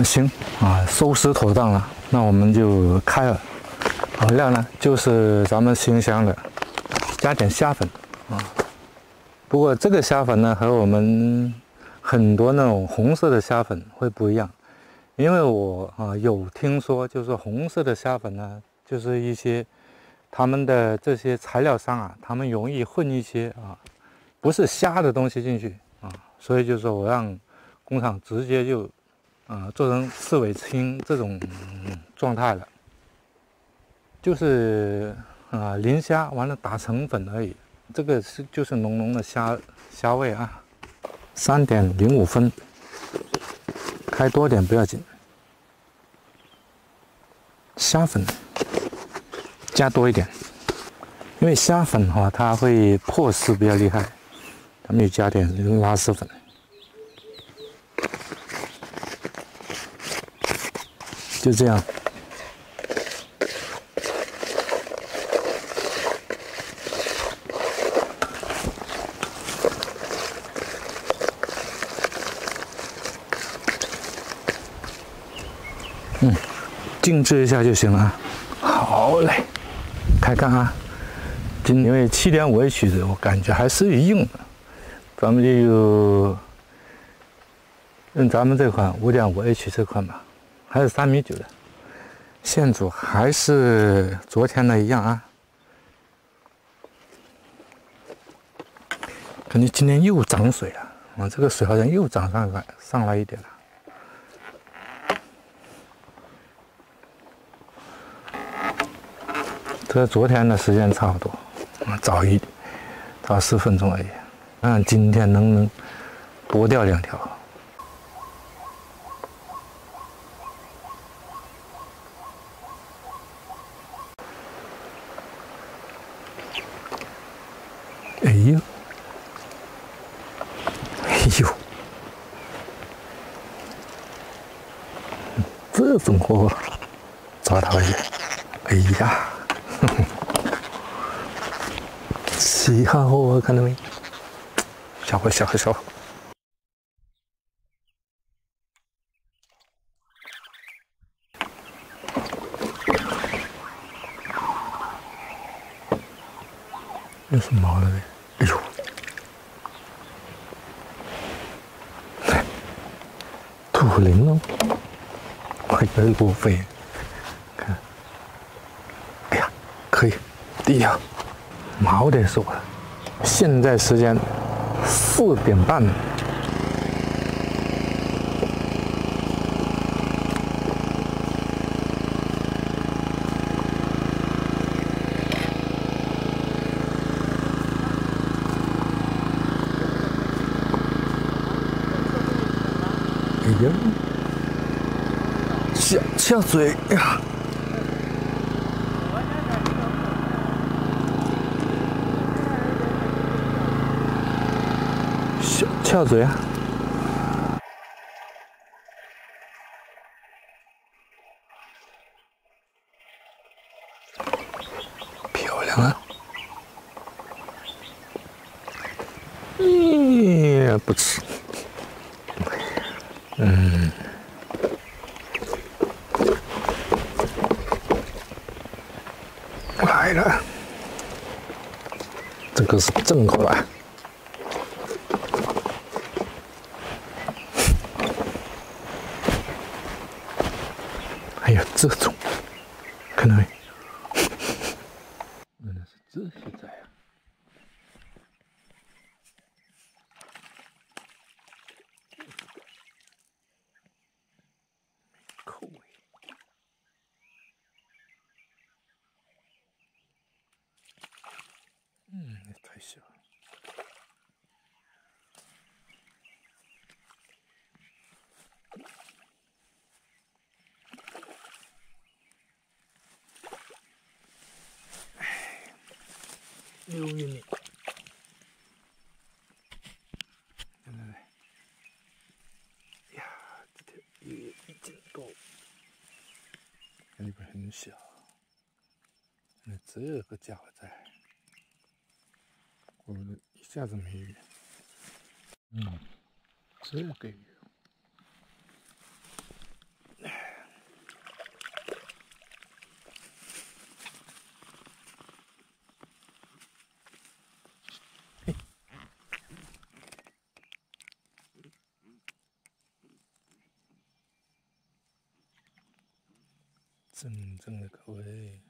行啊，收拾妥当了，那我们就开了。料呢就是咱们新香的，加点虾粉啊。不过这个虾粉呢和我们很多那种红色的虾粉会不一样，因为我有听说，就是红色的虾粉呢，就是一些他们的这些材料商啊，他们容易混一些不是虾的东西进去所以就是说我让工厂直接就做成四尾青这种状态了，就是磷虾完了打成粉而已。这个就是浓浓的虾味啊。3.05分，开多点不要紧。虾粉加多一点，因为虾粉它会破丝比较厉害，咱们就加点拉丝粉。就这样。静置一下就行了。好嘞，开干啊！因为7.5H 的，我感觉还是硬的，咱们就用咱们这款5.5H 这款吧，还是3.9米的。线组还是昨天的一样啊。感觉今天又涨水了，这个水好像又涨上来一点了。和昨天的时间差不多，早10分钟而已。看今天能不能多钓2条。哎呦，这种货抓到一个，哎呀！其他货看到没？小货。又是毛的嘞！哎呦，土灵哦，快点过飞！看，哎呀，可以，第一条。毛得说了，现在时间4点半。哎呀，下嘴呀！翘嘴啊！漂亮啊！不吃。来了，这个是正口啊！还有这种，看到没？原来是这些仔啊！口味，太小了。6厘米，来，呀，这条鱼1斤多，里边很小，这个家伙在，我一下子没鱼，这个鱼，正正的口味。